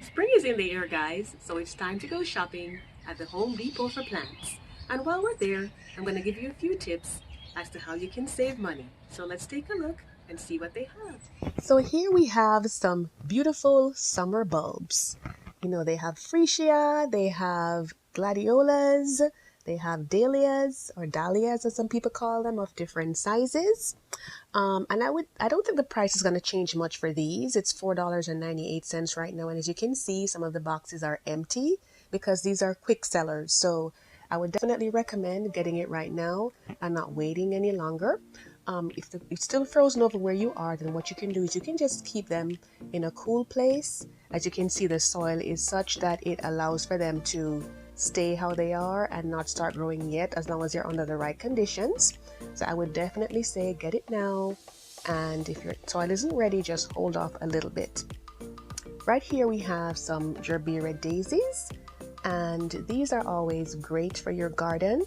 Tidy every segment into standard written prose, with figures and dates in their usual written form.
Spring is in the air, guys, so it's time to go shopping at the Home Depot for plants. And while we're there, I'm going to give you a few tips as to how you can save money. So let's take a look and see what they have. So here we have some beautiful summer bulbs. You know, they have freesia, they have gladiolas, they have dahlias or dahlias as some people call them, of different sizes. And I don't think the price is going to change much for these. It's $4.98 right now. And as you can see, some of the boxes are empty because these are quick sellers. So I would definitely recommend getting it right now and not waiting any longer. If it's still frozen over where you are, then what you can do is you can just keep them in a cool place. As you can see, the soil is such that it allows for them to stay how they are and not start growing yet, as long as you're under the right conditions. So I would definitely say get it now, and if your soil isn't ready, just hold off a little bit. Right here we have some Gerbira Daisies, and these are always great for your garden.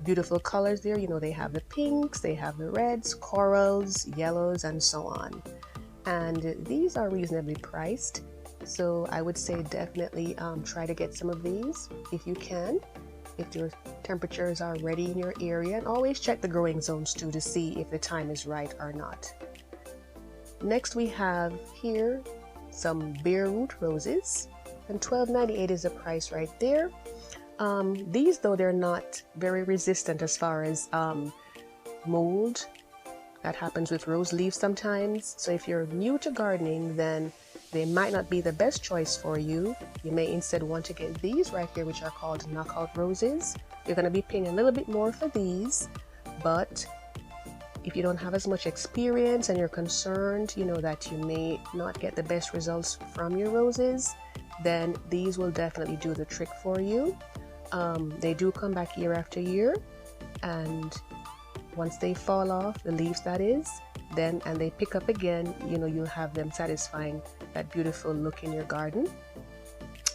Beautiful colors there. You know, they have the pinks, they have the reds, corals, yellows, and so on. And these are reasonably priced, so I would say definitely try to get some of these if you can, if your temperatures are ready in your area, and always check the growing zones too to see if the time is right or not. Next we have here some bare root roses, and $12.98 is the price right there. These, though, they're not very resistant as far as mold that happens with rose leaves sometimes. So if you're new to gardening, then they might not be the best choice for you. You may instead want to get these right here, which are called Knockout Roses. You're going to be paying a little bit more for these, but if you don't have as much experience and you're concerned, you know, that you may not get the best results from your roses, then these will definitely do the trick for you. They do come back year after year, and once they fall off, the leaves that is, then and they pick up again, you know, you'll have them satisfying that beautiful look in your garden.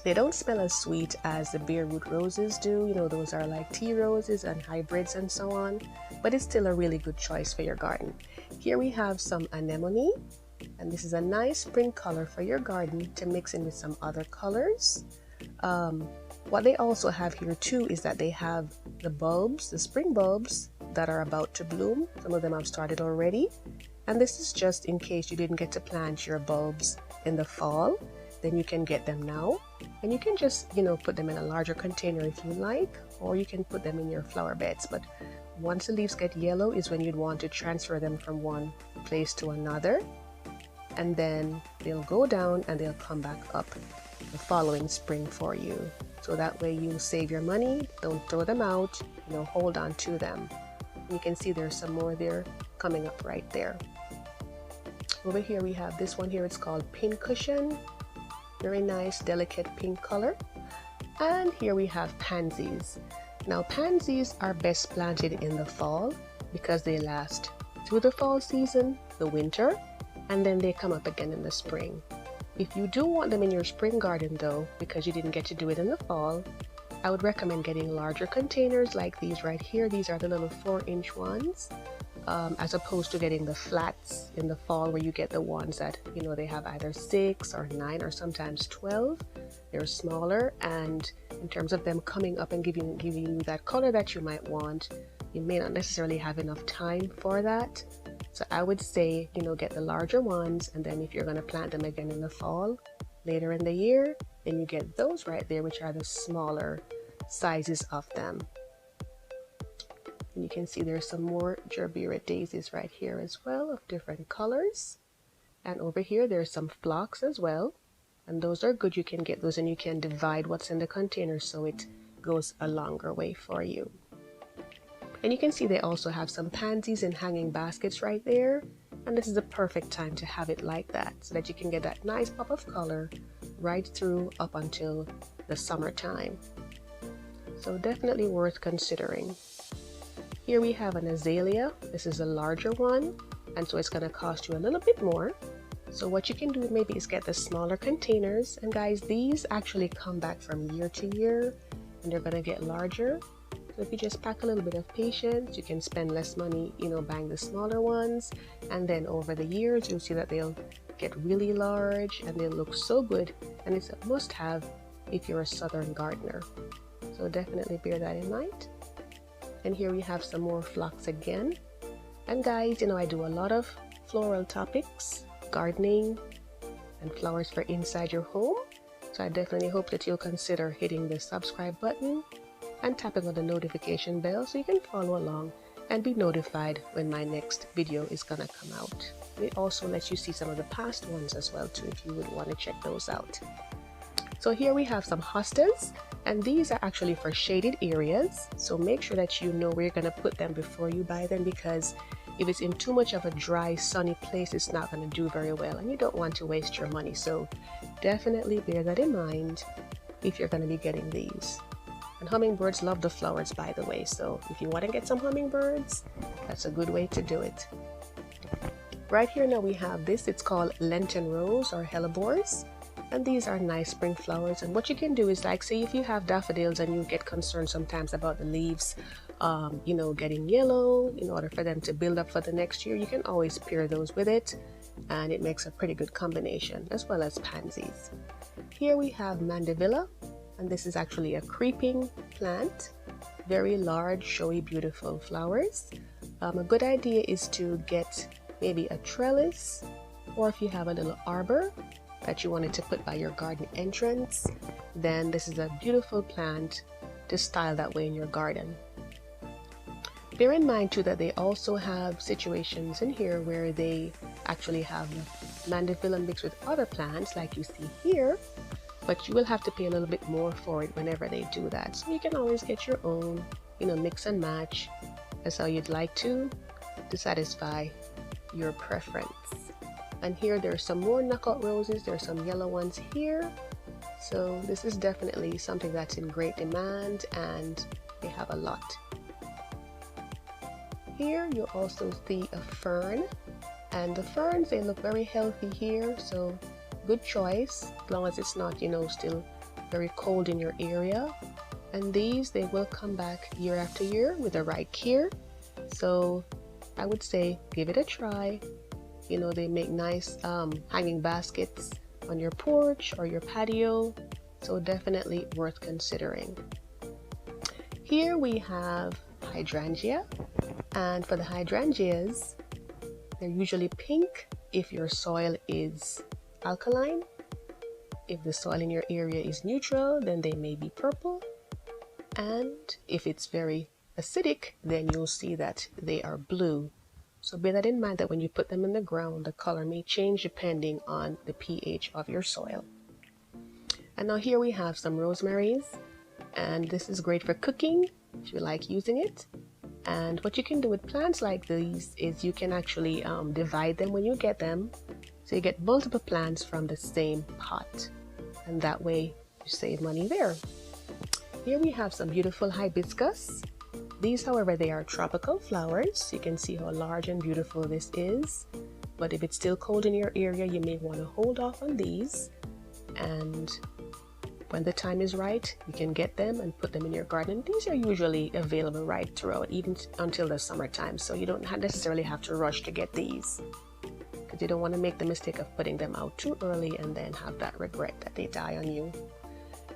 They don't smell as sweet as the bare root roses do. You know, those are like tea roses and hybrids and so on, but it's still a really good choice for your garden. Here we have some anemone, and this is a nice spring color for your garden to mix in with some other colors. What they also have here too is that they have the bulbs, the spring bulbs that are about to bloom. Some of them have started already, and this is just in case you didn't get to plant your bulbs in the fall, then you can get them now, and you can just, you know, put them in a larger container if you like, or you can put them in your flower beds. But once the leaves get yellow is when you'd want to transfer them from one place to another, and then they'll go down and they'll come back up the following spring for you. So that way you save your money, don't throw them out, you know, hold on to them. And you can see there's some more there coming up right there. Over here we have this one here, it's called Pincushion. Very nice, delicate pink color. And here we have pansies. Now pansies are best planted in the fall because they last through the fall season, the winter, and then they come up again in the spring. If you do want them in your spring garden though, because you didn't get to do it in the fall, I would recommend getting larger containers like these right here. These are the little 4-inch ones, as opposed to getting the flats in the fall where you get the ones that, you know, they have either 6 or 9 or sometimes 12. They're smaller, and in terms of them coming up and giving you that color that you might want, you may not necessarily have enough time for that. So I would say, you know, get the larger ones, and then if you're going to plant them again in the fall, later in the year, then you get those right there, which are the smaller sizes of them. And you can see there's some more Gerbira Daisies right here as well, of different colors. And over here there's some phlox as well, and those are good. You can get those and you can divide what's in the container so it goes a longer way for you. And you can see they also have some pansies in hanging baskets right there, and this is a perfect time to have it like that so that you can get that nice pop of color right through up until the summertime. So definitely worth considering. Here we have an azalea. This is a larger one, and so it's going to cost you a little bit more. So what you can do maybe is get the smaller containers, and guys, these actually come back from year to year and they're going to get larger. So if you just pack a little bit of patience, you can spend less money, you know, buying the smaller ones, and then over the years you'll see that they'll get really large and they look so good, and it's a must-have if you're a southern gardener. So definitely bear that in mind. And here we have some more phlox again. And guys, you know, I do a lot of floral topics, gardening, and flowers for inside your home. So I definitely hope that you'll consider hitting the subscribe button and tapping on the notification bell so you can follow along and be notified when my next video is gonna come out. It also lets you see some of the past ones as well too, if you would want to check those out. So here we have some hostas, and these are actually for shaded areas. So make sure that you know where you're gonna put them before you buy them, because if it's in too much of a dry, sunny place, it's not going to do very well, and you don't want to waste your money. So definitely bear that in mind if you're going to be getting these. And hummingbirds love the flowers, by the way, so if you want to get some hummingbirds, that's a good way to do it. Right here now we have this. It's called Lenten rose or Hellebores, and these are nice spring flowers. And what you can do is, like, say if you have daffodils and you get concerned sometimes about the leaves you know, getting yellow, in order for them to build up for the next year, you can always pair those with it, and it makes a pretty good combination, as well as pansies. Here we have Mandevilla, and this is actually a creeping plant, very large, showy, beautiful flowers. A good idea is to get maybe a trellis, or if you have a little arbor that you wanted to put by your garden entrance, then this is a beautiful plant to style that way in your garden. Bear in mind too that they also have situations in here where they actually have Mandevilla mixed with other plants like you see here, but you will have to pay a little bit more for it whenever they do that. So you can always get your own, you know, mix and match as how you'd like to satisfy your preference. And here there's some more Knuckle Roses. There's some yellow ones here. So this is definitely something that's in great demand, and they have a lot. Here you also see a fern, and the ferns, they look very healthy here, so good choice as long as it's not, you know, still very cold in your area. And these, they will come back year after year with the right care. So I would say give it a try. You know, they make nice hanging baskets on your porch or your patio, so definitely worth considering. Here we have Hydrangea, and for the hydrangeas, they're usually pink if your soil is alkaline. If the soil in your area is neutral, then they may be purple, and if it's very acidic, then you'll see that they are blue. So bear that in mind, that when you put them in the ground, the color may change depending on the pH of your soil. And now here we have some rosemaries, and this is great for cooking if you like using it. And what you can do with plants like these is you can actually divide them when you get them, so you get multiple plants from the same pot, and that way you save money there. Here we have some beautiful hibiscus. These, however, they are tropical flowers. You can see how large and beautiful this is, but if it's still cold in your area, you may want to hold off on these, and when the time is right, you can get them and put them in your garden. These are usually available right throughout, even until the summertime, so you don't necessarily have to rush to get these, because you don't want to make the mistake of putting them out too early and then have that regret that they die on you.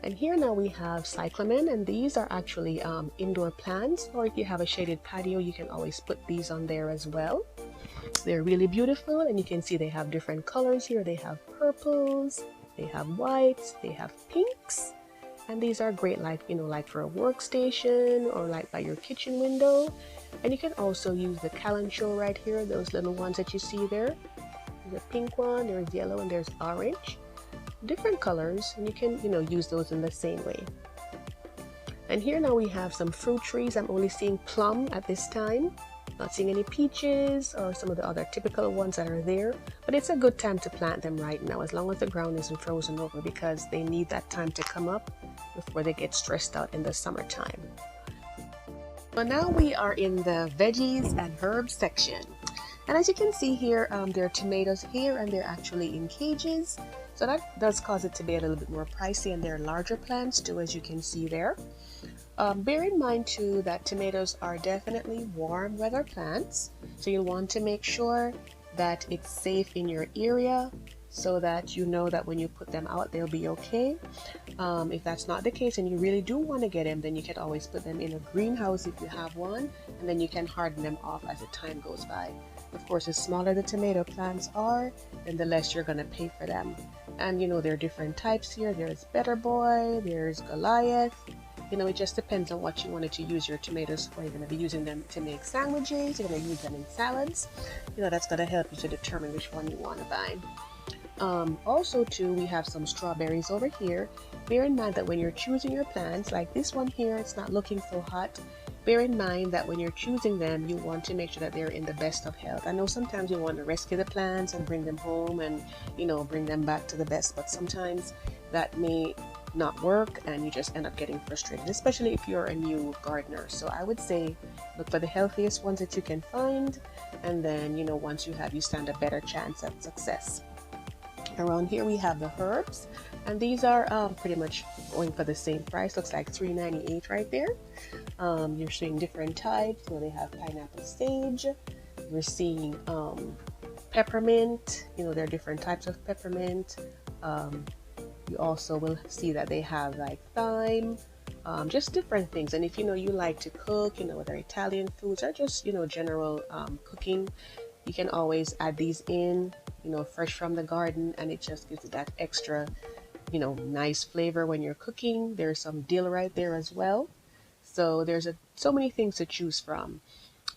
And here now we have Cyclamen, and these are actually indoor plants, or if you have a shaded patio, you can always put these on there as well. They're really beautiful, and you can see they have different colors here. They have purples, they have whites, they have pinks, and these are great, like, you know, like for a workstation or like by your kitchen window. And you can also use the calancho right here, those little ones that you see there. There's a pink one, there's yellow, and there's orange. Different colors, and you can, you know, use those in the same way. And here now we have some fruit trees. I'm only seeing plum at this time, not seeing any peaches or some of the other typical ones that are there, but it's a good time to plant them right now, as long as the ground isn't frozen over, because they need that time to come up before they get stressed out in the summertime. So now we are in the veggies and herbs section, and as you can see here, there are tomatoes here, and they're actually in cages. So that does cause it to be a little bit more pricey, and they're larger plants too, as you can see there. Bear in mind too that tomatoes are definitely warm weather plants, so you'll want to make sure that it's safe in your area, so that you know that when you put them out they'll be okay. If that's not the case and you really do want to get them, then you can always put them in a greenhouse if you have one, and then you can harden them off as the time goes by. Of course, the smaller the tomato plants are, then the less you're going to pay for them. And you know, there are different types here. There's Better Boy, there's Goliath. You know, it just depends on what you wanted to use your tomatoes for. You're going to be using them to make sandwiches, you're going to use them in salads. You know, that's going to help you to determine which one you want to buy. Also too, we have some strawberries over here. Bear in mind that when you're choosing your plants, like this one here, it's not looking so hot. Bear in mind that when you're choosing them, you want to make sure that they're in the best of health. I know sometimes you want to rescue the plants and bring them home and, you know, bring them back to the best, but sometimes that may not work and you just end up getting frustrated, especially if you're a new gardener. So I would say look for the healthiest ones that you can find, and then, you know, once you have, you stand a better chance at success. Around here we have the herbs, and these are pretty much going for the same price. Looks like $3.98 right there. You're seeing different types. So they have pineapple sage. You're seeing peppermint. You know, there are different types of peppermint. You also will see that they have like thyme, just different things. And if you know you like to cook, you know, whether Italian foods or just, you know, general cooking, you can always add these in, you know, fresh from the garden, and it just gives it that extra, you know, nice flavor when you're cooking. There's some dill right there as well. So there's so many things to choose from.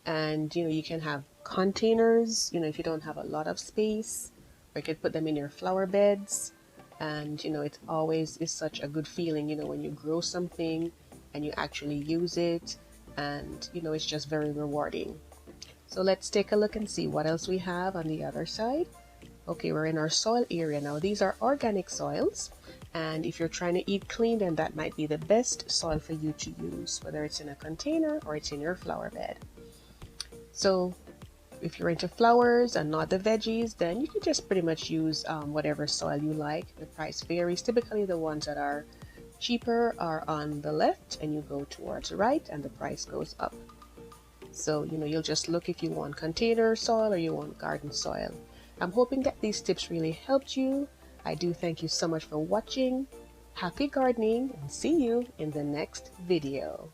And, you know, you can have containers, you know, if you don't have a lot of space, or you could put them in your flower beds. And, you know, it always is such a good feeling, you know, when you grow something and you actually use it, and, you know, it's just very rewarding. So let's take a look and see what else we have on the other side. Okay, we're in our soil area now. These are organic soils, and if you're trying to eat clean, then that might be the best soil for you to use, whether it's in a container or it's in your flower bed. So if you're into flowers and not the veggies, then you can just pretty much use whatever soil you like. The price varies. Typically the ones that are cheaper are on the left, and you go towards the right and the price goes up. So, you know, you'll just look if you want container soil or you want garden soil. I'm hoping that these tips really helped you. I do thank you so much for watching. Happy gardening, and see you in the next video.